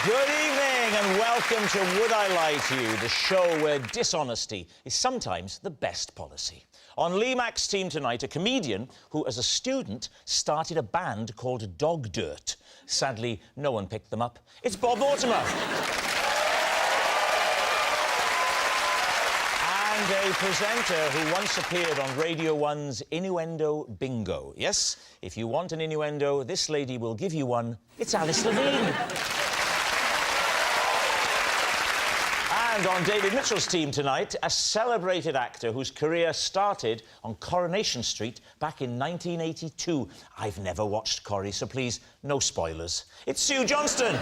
Good evening and welcome to Would I Lie to You, the show where dishonesty is sometimes the best policy. On Lee Mack's team tonight, a comedian who, as a student, started a band called Dog Dirt. Sadly, no one picked them up. It's Bob Mortimer. And a presenter who once appeared on Radio 1's Innuendo Bingo. Yes, if you want an innuendo, this lady will give you one. It's Alice Levine. And on David Mitchell's team tonight, a celebrated actor whose career started on Coronation Street back in 1982. I've never watched Corrie, so please, no spoilers. It's Sue Johnston.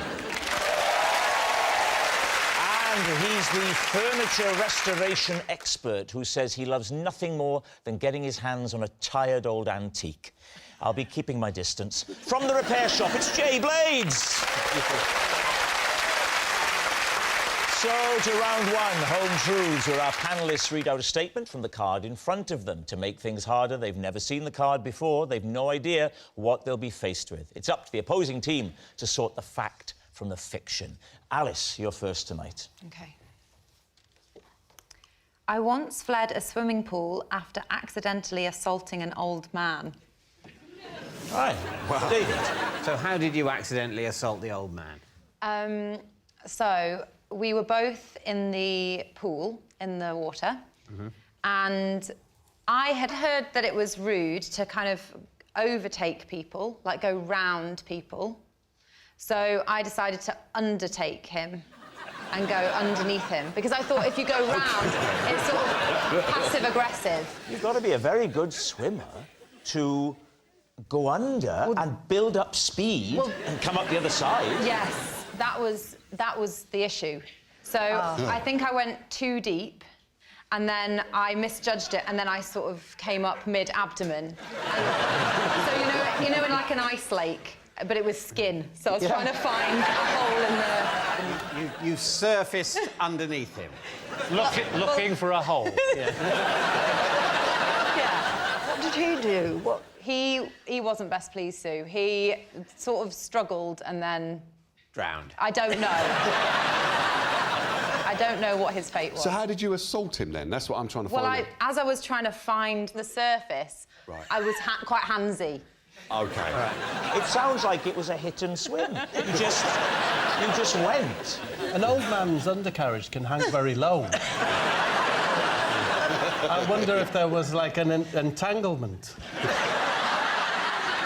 And he's the furniture restoration expert who says he loves nothing more than getting his hands on a tired old antique. I'll be keeping my distance. From the repair shop, it's Jay Blades. So, to round one, Home Truths, where our panellists read out a statement from the card in front of them. To make things harder, they've never seen the card before. They've no idea what they'll be faced with. It's up to the opposing team to sort the fact from the fiction. Alice, you're first tonight. OK. I once fled a swimming pool after accidentally assaulting an old man. Right. Wow. David. So how did you accidentally assault the old man? So we were both in the pool, in the water, and I had heard that it was rude to kind of overtake people, like go round people. So I decided to undertake him and go underneath him, because I thought if you go round, it's sort of passive-aggressive. You've got to be a very good swimmer to go under and build up speed and come up the other side. Yes, that was the issue. So I think I went too deep, and then I misjudged it, and then I sort of came up mid-abdomen. So you know, in like an ice lake, but it was skin. So I was trying to find a hole in the. You surfaced underneath him, looking for a hole. Yeah. What did he do? What? He wasn't best pleased, Sue. He sort of struggled and then drowned. I don't know. I don't know what his fate was. So how did you assault him then? That's what I'm trying to find out. As I was trying to find the surface, I was quite handsy. OK. Right. It sounds like it was a hit and swim. You just went. An old man's undercarriage can hang very low. I wonder if there was, like, an entanglement.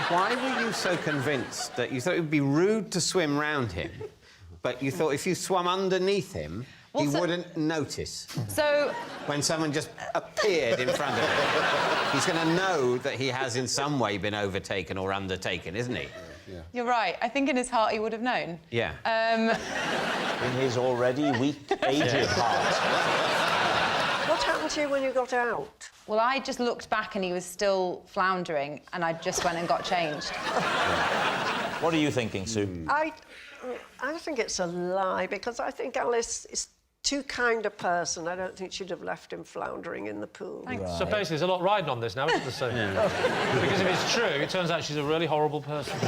Why were you so convinced that you thought it would be rude to swim round him, but you thought if you swam underneath him, he wouldn't notice? So when someone just appeared in front of him, he's going to know that he has in some way been overtaken or undertaken, isn't he? Yeah. You're right. I think in his heart he would have known. Yeah. In his already weak, aged heart. What happened to you when you got out? Well, I just looked back and he was still floundering, and I just went and got changed. What are you thinking, Sue? I think it's a lie, because I think Alice is too kind a person. I don't think she'd have left him floundering in the pool. Thanks. So basically, there's a lot riding on this now, isn't there, Sue? Yeah. Because if it's true, it turns out she's a really horrible person.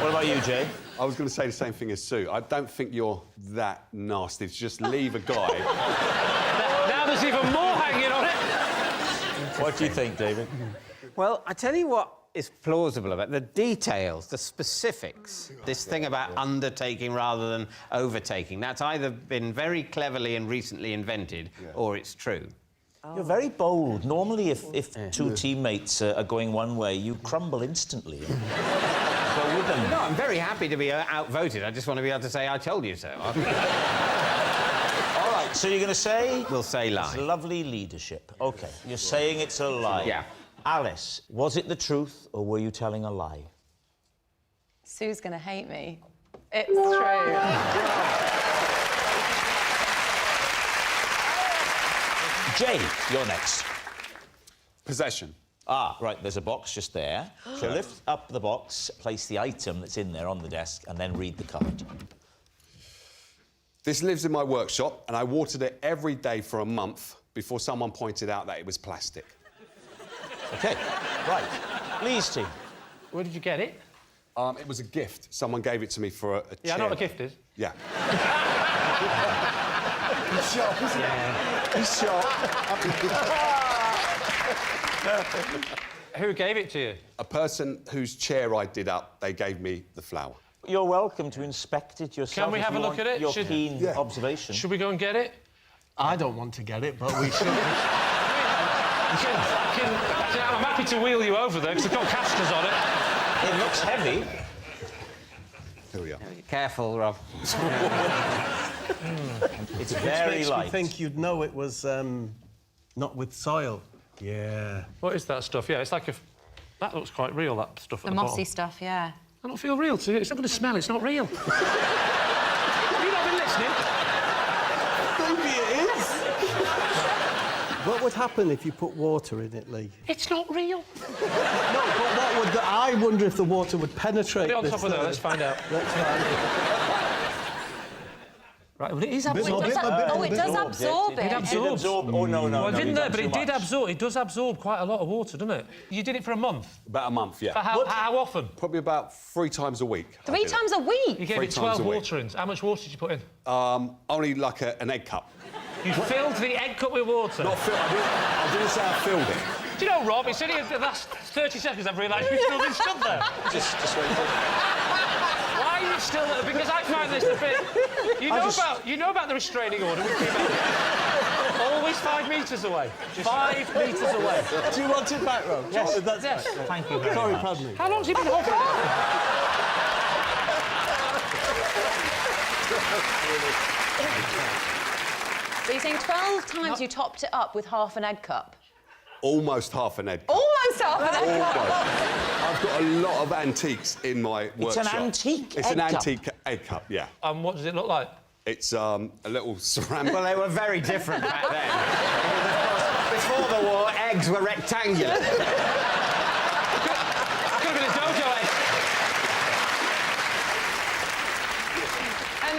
What about you, Jay? I was going to say the same thing as Sue. I don't think you're that nasty to just leave a guy. Now there's even more hanging on it. What do you think, David? Well, I tell you what is plausible about the details, the specifics. This thing about undertaking rather than overtaking, that's either been very cleverly and recently invented, or it's true. You're very bold. Normally, if two teammates are going one way, you crumble instantly. Go with them. No, I'm very happy to be outvoted. I just want to be able to say, I told you so. All right, so you're going to say? We'll say lie. It's lovely leadership. OK, you're saying it's a lie. Yeah. Alice, was it the truth, or were you telling a lie? Sue's going to hate me. It's true. Jay, you're next. Possession. Ah, right, there's a box just there. So lift up the box, place the item that's in there on the desk, and then read the card. This lives in my workshop, and I watered it every day for a month before someone pointed out that it was plastic. OK, right. Lee's team. Where did you get it? It was a gift. Someone gave it to me for a chair. Yeah, I know what a gift is. Yeah. He's sharp, isn't he? He's sharp. Who gave it to you? A person whose chair I did up, they gave me the flower. You're welcome to inspect it yourself. Can we if have you a look want at it? Your keen observation. Should we go and get it? I don't want to get it, but we should. I'm happy to wheel you over there because I've got casters on it. It looks heavy. Here we are. Careful, Rob. It's very Makes me light. think you'd know it was not with soil. Yeah. What is that stuff? Yeah, it's like a... That looks quite real, that stuff at The the mossy bottom. stuff, yeah. I don't feel real to you. It's not going to smell. It's not real. Have you not been listening? Maybe it is. What would happen if you put water in it, Lee? It's not real. No, but what would I wonder if the water would penetrate Put it on this top of there. thing. Let's find out. Let's find Right, well, it is Bit absorbed. more, bit more, bit more, Oh, it bit does more. absorb It it. did absorb. Oh, no, no, Well, no. didn't you've there? done But too it did much. absorb. It does absorb quite a lot of water, doesn't it? You did it for a month. About a month, yeah. For how often? Probably about 3 times a week. I 3 did it. times a You week? gave 3 it times 12 a week. waterings. How much water did you put in? Only like an egg cup. You filled the egg cup with water. Not filled. I didn't say I filled it. Do you know, Rob, it's only the last 30 seconds I've realised we've still been stood there. Just wait for Why are you still there? Because I find this a bit... You know about the restraining order with female... Always 5 metres away. 5 metres away. Do you want it back, Rob? Yes. That's Yes. right. Thank you very Sorry, much. pardon me. How long's he been hovering? So you're saying 12 times you topped it up with half an egg cup? Almost half an egg cup. Almost half an egg cup! Almost. I've got a lot of antiques in my It's an workshop. antique It's egg an cup. antique egg cup, yeah. And what does it look like? It's a little ceramic... Well, they were very different back then. Before the war, eggs were rectangular. Could have been a dojo egg.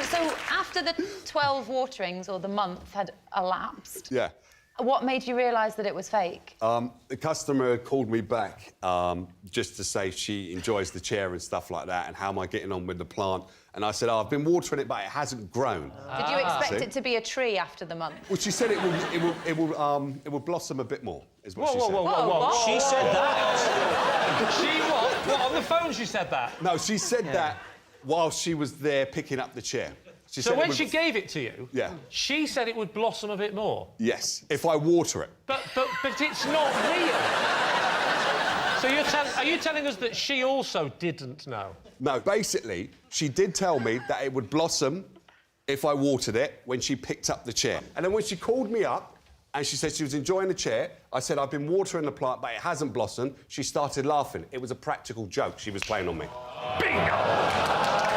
So after the 12 waterings, or the month, had elapsed, Yeah. what made you realise that it was fake? The customer called me back just to say she enjoys the chair and stuff like that, and how am I getting on with the plant? And I said, I've been watering it, but it hasn't grown. Did you expect See? it to be a tree after the month? Well, she said it will blossom a bit more, is what Whoa, she whoa, said. whoa, whoa, whoa. Whoa. She said that. She what? What, on the phone she said that? No, she said that while she was there picking up the chair. She So said it when would- she gave it to you, Yeah. she said it would blossom a bit more. Yes, if I water it. But it's not real. So are you telling us that she also didn't know? No, basically, she did tell me that it would blossom if I watered it when she picked up the chair. And then when she called me up and she said she was enjoying the chair, I said, I've been watering the plant, but it hasn't blossomed. She started laughing. It was a practical joke she was playing on me. Bingo!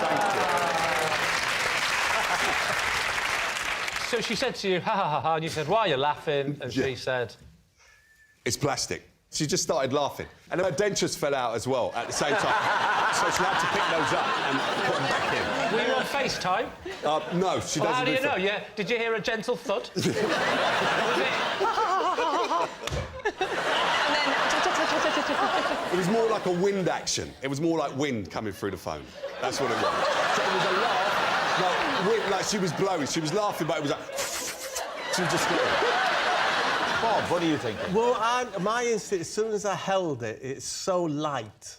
Thank you. So she said to you, ha ha ha ha, and you said, why are you laughing? And she said... It's plastic. She just started laughing. And her dentures fell out as well at the same time. So she had to pick those up and put them back in. Were you on FaceTime? No, she Well, doesn't how do you do know? Yeah. Did you hear a gentle thud? Was it? It was more like a wind action. It was more like wind coming through the phone. That's what it was. So it was a laugh, like, wind, like she was blowing. She was laughing, but it was like... She was just blowing. Bob, what do you think? Well, my instinct, as soon as I held it, it's so light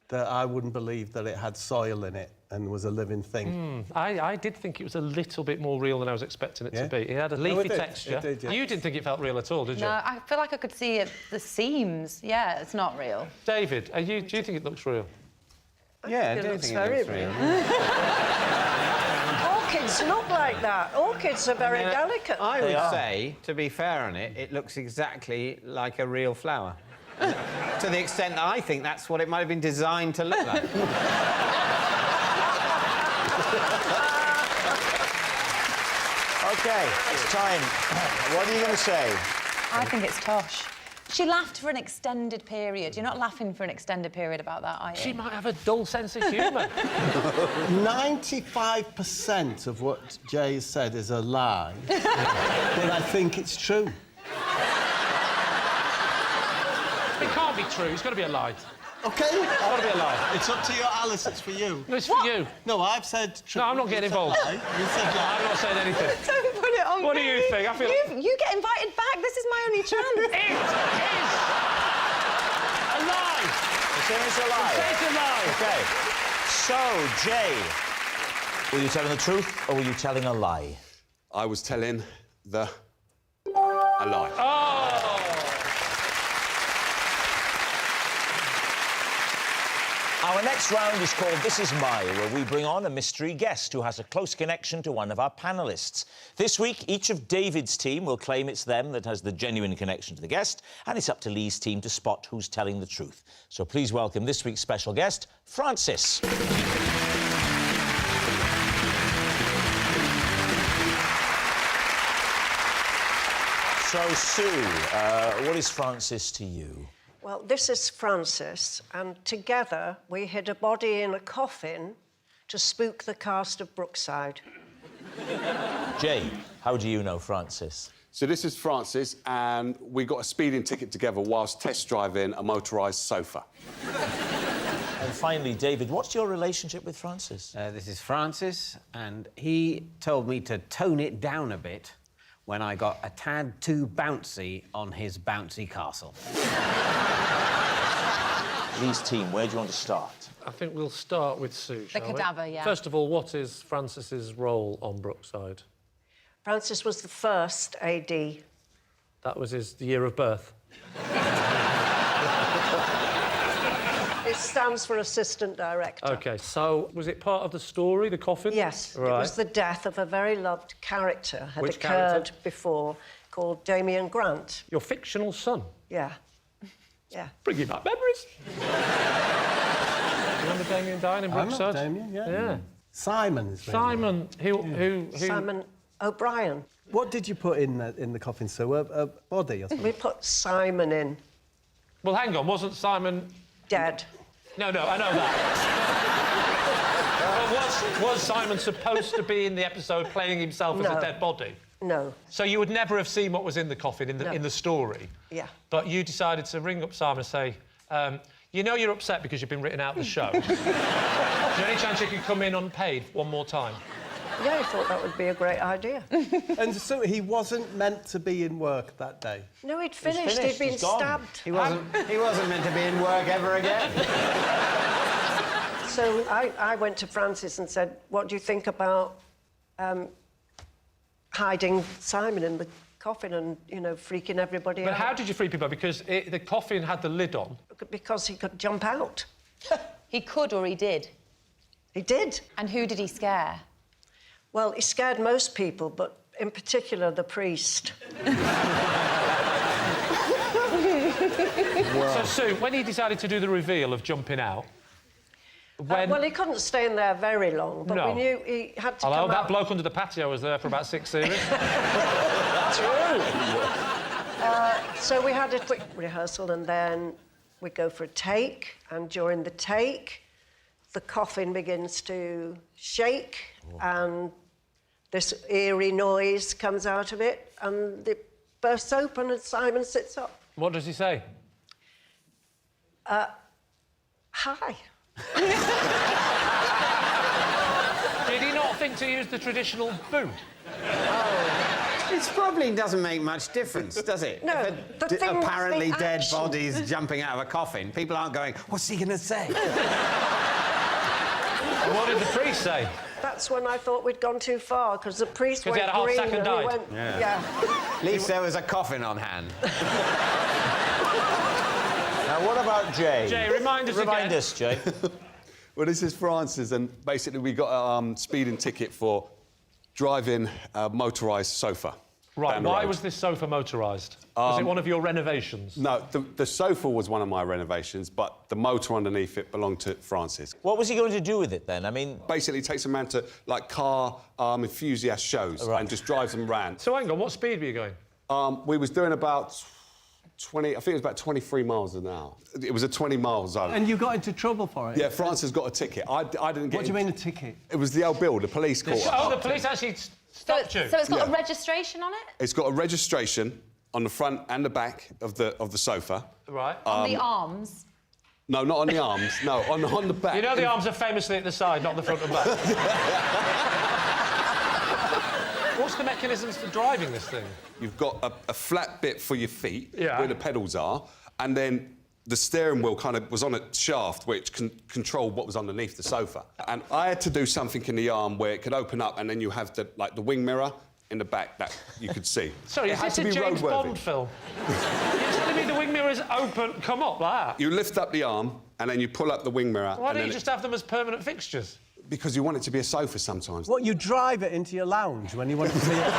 that I wouldn't believe that it had soil in it and was a living thing. I did think it was a little bit more real than I was expecting it to be. It had a No, leafy it did. texture. It did, yeah. You didn't think it felt real at all, did you? No, I feel like I could see it, the seams. Yeah, it's not real. David, do you think it looks real? Yeah, I It do looks think very it looks real. Orchids look like that. Orchids are very delicate. I would say, to be fair on it, it looks exactly like a real flower. To the extent that I think that's what it might have been designed to look like. OK, it's time. What are you going to say? I think it's tosh. She laughed for an extended period. You're not laughing for an extended period about that, are you? She might have a dull sense of humour. 95% of what Jay said is a lie, but I think it's true. It can't be true. It's got to be a lie. OK? Gotta be a lie. It's up to you, Alice. It's for you. No, it's for you. No, I've said... No, I'm not getting involved. You said lie. I'm not saying anything. Don't put it on What me. do you think? I feel... You get invited back. This is my only chance. It is a lie. It's a lie. It's a lie. OK. So, Jay, were you telling the truth or were you telling a lie? I was telling a lie. Oh! Our next round is called This Is My, where we bring on a mystery guest who has a close connection to one of our panellists. This week, each of David's team will claim it's them that has the genuine connection to the guest, and it's up to Lee's team to spot who's telling the truth. So please welcome this week's special guest, Francis. So, Sue, what is Francis to you? Well, this is Francis, and together we hid a body in a coffin to spook the cast of Brookside. Jay, how do you know Francis? So this is Francis, and we got a speeding ticket together whilst test driving a motorised sofa. And finally, David, what's your relationship with Francis? This is Francis, and he told me to tone it down a bit when I got a tad too bouncy on his bouncy castle. Lee's team, where do you want to start? I think we'll start with Sue, shall we? cadaver, yeah. First of all, what is Francis's role on Brookside? Francis was the first AD. That was his year of birth. It stands for Assistant Director. OK, so was it part of the story, the coffin? Yes, Right. it was the death of a very loved character had Which occurred character? before, called Damien Grant. Your fictional son. Yeah. Yeah. Bringing back memories. Remember Damien dying in I know Brookside? Damien, yeah. Yeah. Simon is really Simon, who... Simon O'Brien. What did you put in the coffin, Sue? A body or something? We put Simon in. Well, hang on, wasn't Simon... Dead. No, I know that. Well, was Simon supposed to be in the episode playing himself as a No. dead body? No. So you would never have seen what was in the coffin in the story? Yeah. But you decided to ring up Simon and say, you know you're upset because you've been written out of the show. Is there any chance you could come in unpaid one more time? Yeah, I thought that would be a great idea. And so he wasn't meant to be in work that day? No, he'd finished. He'd been He's gone. stabbed. He wasn't meant to be in work ever again. So I went to Francis and said, what do you think about hiding Simon in the coffin and, you know, freaking everybody But out? how did you free people? Because the coffin had the lid on. Because he could jump out. He could or he did. He did. And who did he scare? Well, he scared most people, but in particular the priest. So, Sue, when he decided to do the reveal of jumping out, when... Well, he couldn't stay in there very long, but No. we knew he had to Hello, come that out. bloke under the patio was there for about 6 series. So we had a quick rehearsal, and then we go for a take, and during the take, the coffin begins to shake, and this eerie noise comes out of it, and it bursts open, and Simon sits up. What does he say? Hi. Did he not think to use the traditional boot? It probably doesn't make much difference, does it? No, If the thing was apparently the dead action. bodies jumping out of a coffin, people aren't going, what's he going to say? And what did the priest say? That's when I thought we'd gone too far, because the priest 'Cause he went had a heart green attack and and he died. went... Yeah. At least there was a coffin on hand. Now, what about Jay? Jay, remind us Remind again. us, Jay. Well, this is Francis, and basically we got a speeding ticket for driving a motorised sofa. Right, down the why road. was this sofa motorised? Was it one of your renovations? No, the sofa was one of my renovations, but the motor underneath it belonged to Francis. What was he going to do with it, then? I mean... Basically, takes a man to, like, car enthusiast shows and just drives them round. So hang on, what speed were you going? We was doing about 20... I think it was about 23 miles an hour. It was a 20-mile zone. And you got into trouble for it? Yeah, Francis got a ticket. I didn't get... What do you mean a ticket? It was the old bill, the police caught Oh, up. the police actually So, stopped you? so it's got a Yeah. registration on it? It's got a registration on the front and the back of the sofa. Right. On the arms? No, not on the arms. No, on the back. You know the arms are famously at the side, not the front and back. What's the mechanisms for driving this thing? You've got a flat bit for your feet, Yeah. where the pedals are, and then the steering wheel kind of was on a shaft which controlled what was underneath the sofa. And I had to do something in the arm where it could open up, and then you have the wing mirror in the back that you could see. Sorry, it is had this to a be James roadworthy. Bond film? You're telling me the wing mirrors open, come up like that? You lift up the arm, and then you pull up the wing mirror. Why and don't then you just have them as permanent fixtures? Because you want it to be a sofa sometimes. What, you drive it into your lounge when you want to see it?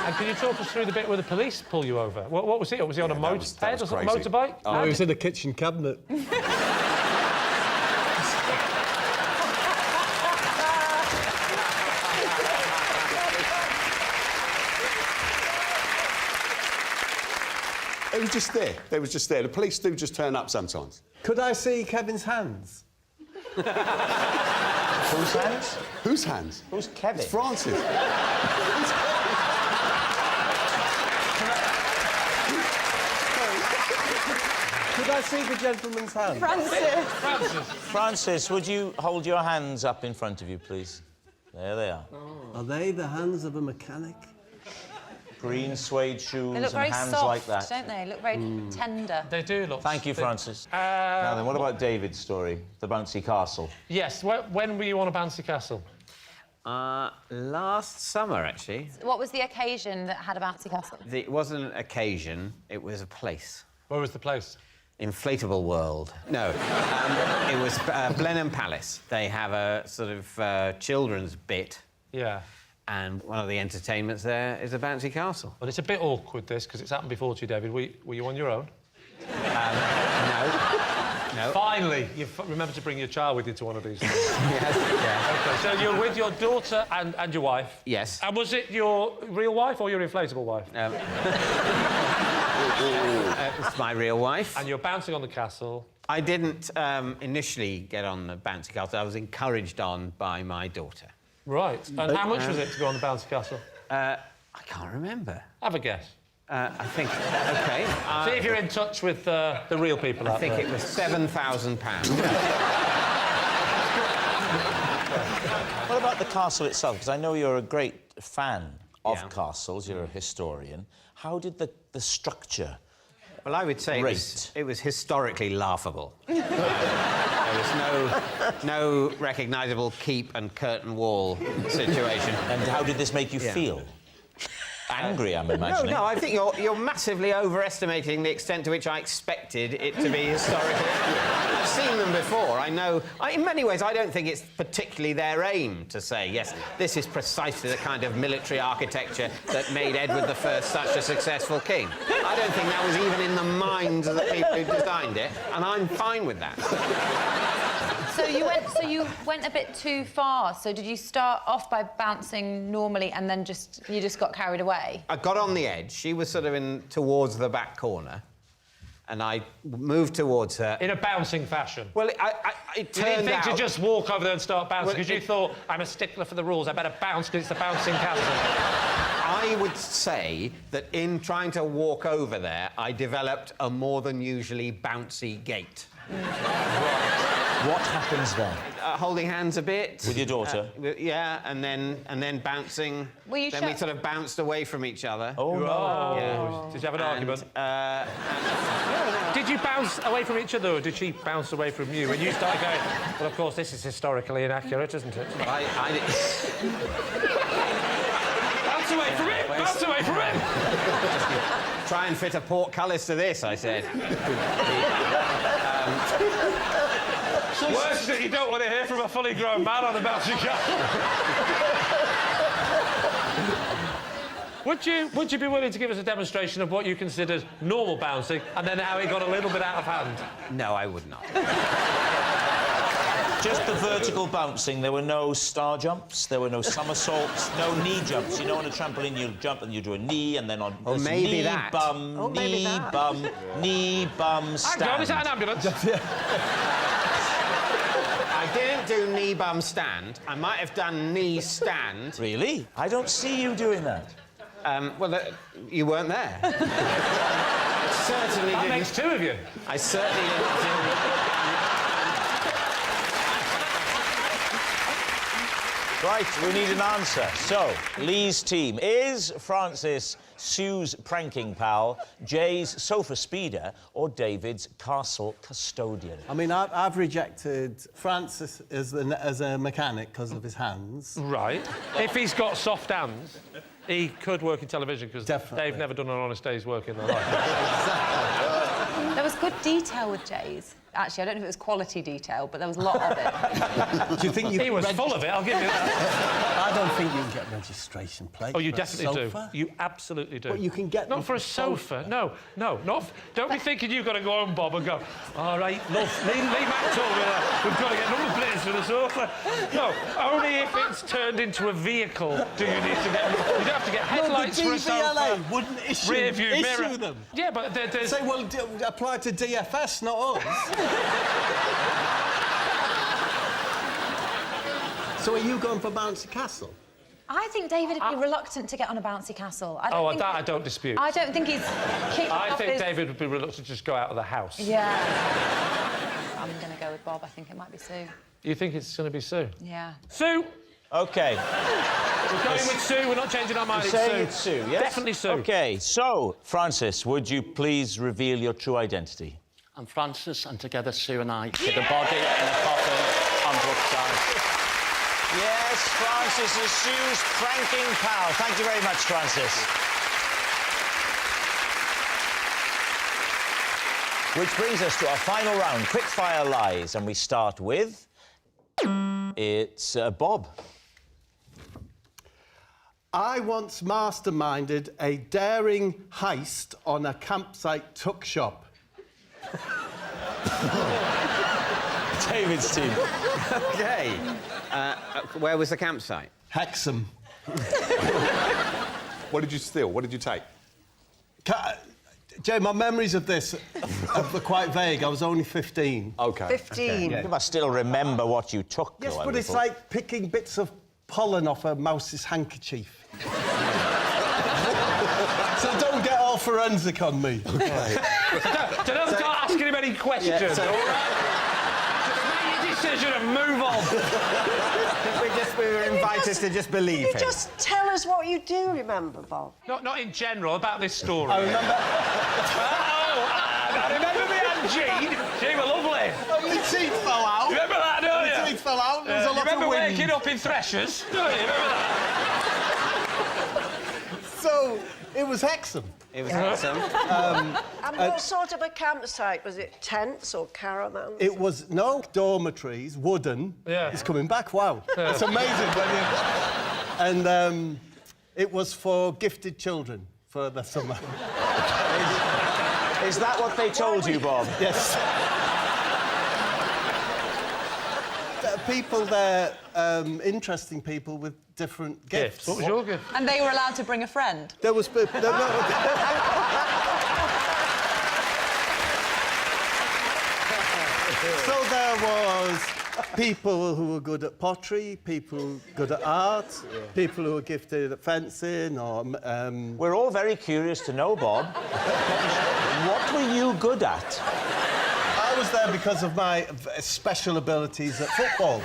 And can you talk us through the bit where the police pull you over? What was it? Was he on a that was moped or something? crazy. Motorbike? Oh, it was in the kitchen cabinet. It was just there. They was just there. The police do just turn up sometimes. Could I see Kevin's hands? Whose hands? Whose hands? Who's Kevin? It's Francis. Could I see the gentleman's hands? Francis, would you hold your hands up in front of you, please? There they are. Are they the hands of a mechanic? Green suede shoes They look and very hands soft, like that. don't they? Look very tender. They do look... Thank you, Francis. Now then, what about David's story, the bouncy castle? Yes, when were you on a bouncy castle? Last summer, actually. What was the occasion that had a bouncy castle? It wasn't an occasion, it was a place. Where was the place? Inflatable World. No, it was Blenheim-Palace. They have a sort of children's bit, Yeah. and one of the entertainments there is a bouncy castle. Well, it's a bit awkward, this, because it's happened before to you, David. Were you on your own? No. Finally, you've remembered to bring your child with you to one of these things. Yes, yeah. OK, so you're with your daughter and your wife? Yes. And was it your real wife or your inflatable wife? It's my real wife. And you're bouncing on the castle. I didn't initially get on the bouncy castle. I was encouraged on by my daughter. Right. And how much was it to go on the bouncy castle? I can't remember. Have a guess. I think... OK. See if you're in touch with the real people out there. I think it was £7,000. What about the castle itself? Because I know you're a great fan of Yeah. castles, you're a historian. How did the structure... Well, I would say it was historically laughable. There was no recognisable keep and curtain wall situation. And how did this make you feel? Angry, I'm imagining. No, I think you're massively overestimating the extent to which I expected it to be historically accurate. I've seen them before. I know... in many ways, I don't think it's particularly their aim to say, yes, this is precisely the kind of military architecture that made Edward I such a successful king. I don't think that was even in the minds of the people who designed it, and I'm fine with that. So you went a bit too far. So did you start off by bouncing normally and then you just got carried away? I got on the edge. She was sort of towards the back corner, and I moved towards her. In a bouncing fashion? Well, it You turned didn't think out... to just walk over there and start bouncing, Well, because you thought, I'm a stickler for the rules, I better bounce because it's a bouncing castle. I would say that in trying to walk over there, I developed a more than usually bouncy gait. What happens then? Holding hands a bit. With your daughter? Yeah, and then bouncing. Were you then we sort of bounced away from each other. Oh, no. Yeah. Did you have an argument? Did you bounce away from each other, or did she bounce away from you? And you started going, well, of course, this is historically inaccurate, isn't it? I did... Bounce away from him! Bounce away from him! Try and fit a portcullis to this, I said. Words that you don't want to hear from a fully grown man on a bouncy castle. Would you be willing to give us a demonstration of what you considered normal bouncing and then how it got a little bit out of hand? No, I would not. Just the vertical bouncing. There were no star jumps, there were no somersaults, no knee jumps. You know, on a trampoline, you jump and you do a knee, and then on... Or maybe knee, that. bum, Oh, maybe knee, that. bum, knee, bum, stand. Hang on, is that an ambulance? I didn't do knee bum stand. I might have done knee stand. Really? I don't see you doing that. Well, you weren't there. certainly That didn't. makes two of you. I certainly didn't do. Right, we need an answer. So, Lee's team is Francis Sue's pranking pal, Jay's sofa speeder, or David's castle custodian? I mean, I've rejected Francis as a mechanic because of his hands. Right. If he's got soft hands, he could work in television because they've never done an honest day's work in their life. There was good detail with Jay's. Actually, I don't know if it was quality detail, but there was a lot of it. Do you think you He was full of it, I'll give you that. I don't think you can get registration plates. Oh, you for a definitely sofa. do. You absolutely do. But you can get Not them for a sofa. No, not... Don't be thinking you've got to go home, Bob, and go, all right, love, Lee Mack told me that. We've got to get number plates for the sofa. No, only if it's turned into a vehicle do you need to get... You don't have to get headlights for a sofa. DVLA wouldn't Rear view mirror. issue them. Yeah, but there's... Say, well, apply to DFS, not us. So are you going for bouncy castle? I think David would be reluctant to get on a bouncy castle. I don't think that I don't dispute. I don't think he's kicked I off think his... David would be reluctant to just go out of the house. Yeah. I'm going to go with Bob. I think it might be Sue. You think it's going to be Sue? Yeah. Sue! OK. We're going with Sue. We're not changing our mind. It's Sue, yes? Definitely Sue. OK, so, Francis, would you please reveal your true identity? I'm Francis, and together Sue and I hid the body in a coffin on Brookside. Yes, Francis is Sue's pranking pal. Thank you very much, Francis. Which brings us to our final round, quick-fire lies, and we start with... It's Bob. I once masterminded a daring heist on a campsite tuck shop. David's team. OK. Where was the campsite? Hexham. What did you steal? What did you take? Jay, my memories of this are quite vague. I was only 15. OK. 15. You must still remember what you took, Yes, though, I but would it's have like picking bits of pollen off a mouse's handkerchief. So don't get all forensic on me. Don't start asking him any questions, all right? Just make your decision and move on. We were invited to just believe You him. just tell us what you do remember, Bob. Not in general, about this story. I remember... I remember me and Jean. She was lovely. Oh, your teeth fell out. You remember that, don't you? Your teeth fell out. There was a You lot remember of wind. waking up in Threshers? Don't you? Remember that? So, it was Hexham. It was handsome. And what sort of a campsite? Was it tents or caravans? It was, no, dormitories, wooden. Yeah. It's coming back, wow. It's amazing when you... And it was for gifted children for the summer. Is that what they told you, Bob? Yes. People there, interesting people with different gifts. What was your gift? And they were allowed to bring a friend. There was... So there was people who were good at pottery, people good at art, people who were gifted at fencing or... We're all very curious to know, Bob. What were you good at? I was there because of my special abilities at football.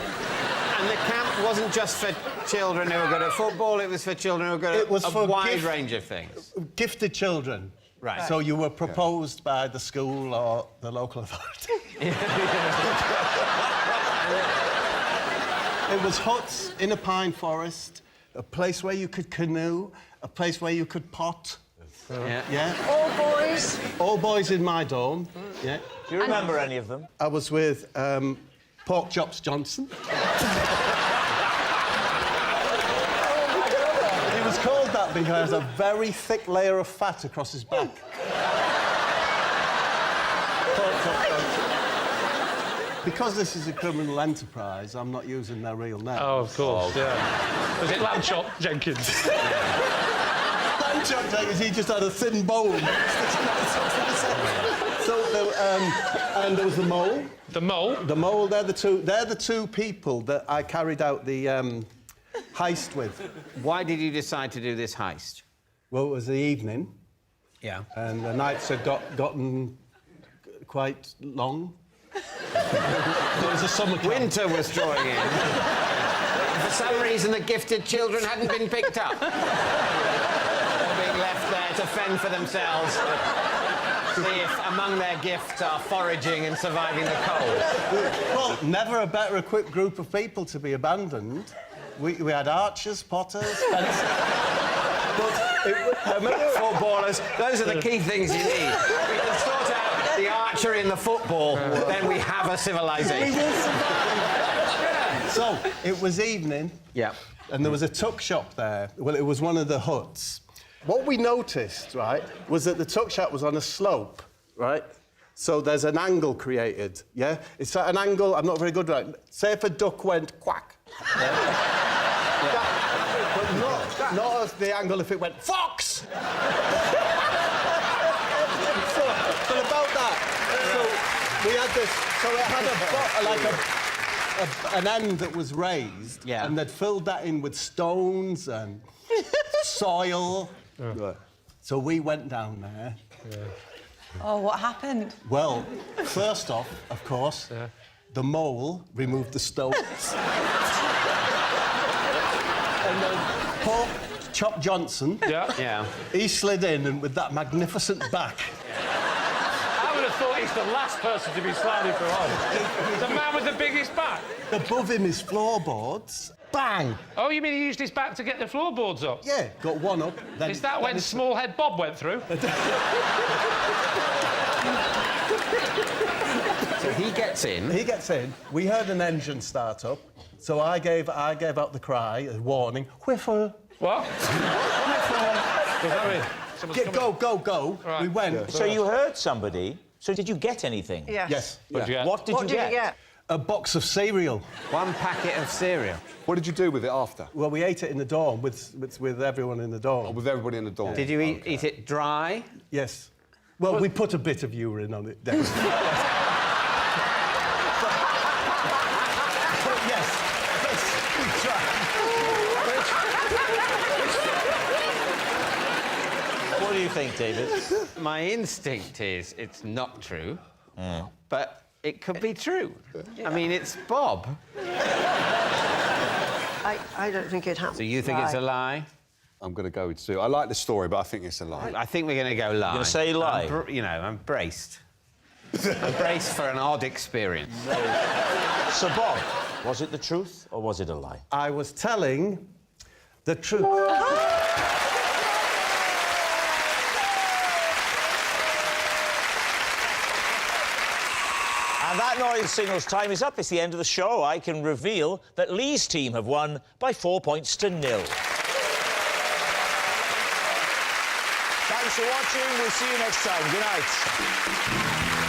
And the camp wasn't just for children who were good at football, it was for children who were good at a wide range of things. Gifted children. Right. So you were proposed by the school or the local authority. It was huts in a pine forest, a place where you could canoe, a place where you could pot. Yeah. All boys? All boys in my dorm. Yeah. Do you remember any of them? I was with Pork Chops Johnson. He was called that because he has a very thick layer of fat across his back. Pork Chops Johnson. Because this is a criminal enterprise, I'm not using their real name. Oh, of course, yeah. Was it Lamb Chop Jenkins? Lamb Chop Jenkins, he just had a thin bone. So, and there was the mole. The mole? The mole, they're the two people that I carried out the heist with. Why did you decide to do this heist? Well, it was the evening, Yeah. And the nights had gotten quite long. It was a summer camp. Winter was drawing in. For some reason, the gifted children hadn't been picked up. They were being left there to fend for themselves. See if among their gifts are foraging and surviving the cold. Well, never a better equipped group of people to be abandoned. We had archers, potters, fencers. Footballers, those are the key things you need. We can sort out the archery and the football, then we have a civilization. So, it was evening. Yeah. And there was a tuck shop there. Well, it was one of the huts. What we noticed, right, was that the tuck shop was on a slope, right? So there's an angle created, yeah? It's at an angle, I'm not very good at it. Say if a duck went quack. Yeah? But not as the angle if it went fox! But about that, so we had this, so it had an end that was raised, and they'd filled that in with stones and soil. Right. So we went down there. Oh, what happened? Well, first off, of course, the mole removed the stones. And then Paul Chop Johnson, he slid in and with that magnificent back. I would have thought he's the last person to be sliding through on. The man with the biggest back. Above him is floorboards. Bang! Oh, you mean he used his back to get the floorboards up? Yeah, got one up. Then Is that when Smallhead Bob went through? So he gets in. He gets in. We heard an engine start up, so I gave out the cry, a warning. Whiffle. What? Whiffle. Does that mean someone's coming? Go. Right. We went. Yeah. So you heard somebody. So did you get anything? Yes. What'd you get? What did you get? A box of cereal. One packet of cereal. What did you do with it after? Well, we ate it in the dorm with everyone in the dorm. Oh, with everybody in the dorm? Did you eat it dry? Yes. Well, we put a bit of urine on it. But yes. We tried. What do you think, David? My instinct is it's not true, but it could be true. I mean, it's Bob. I don't think it happened. So you think it's a lie? I'm going to go with Sue. I like the story, but I think it's a lie. I think we're going to go lie. You're going to say lie? I'm braced. I'm braced for an odd experience. So, Bob, was it the truth or was it a lie? I was telling the truth. And that noise signals time is up. It's the end of the show. I can reveal that Lee's team have won by 4 points to 0. Thanks for watching. We'll see you next time. Good night.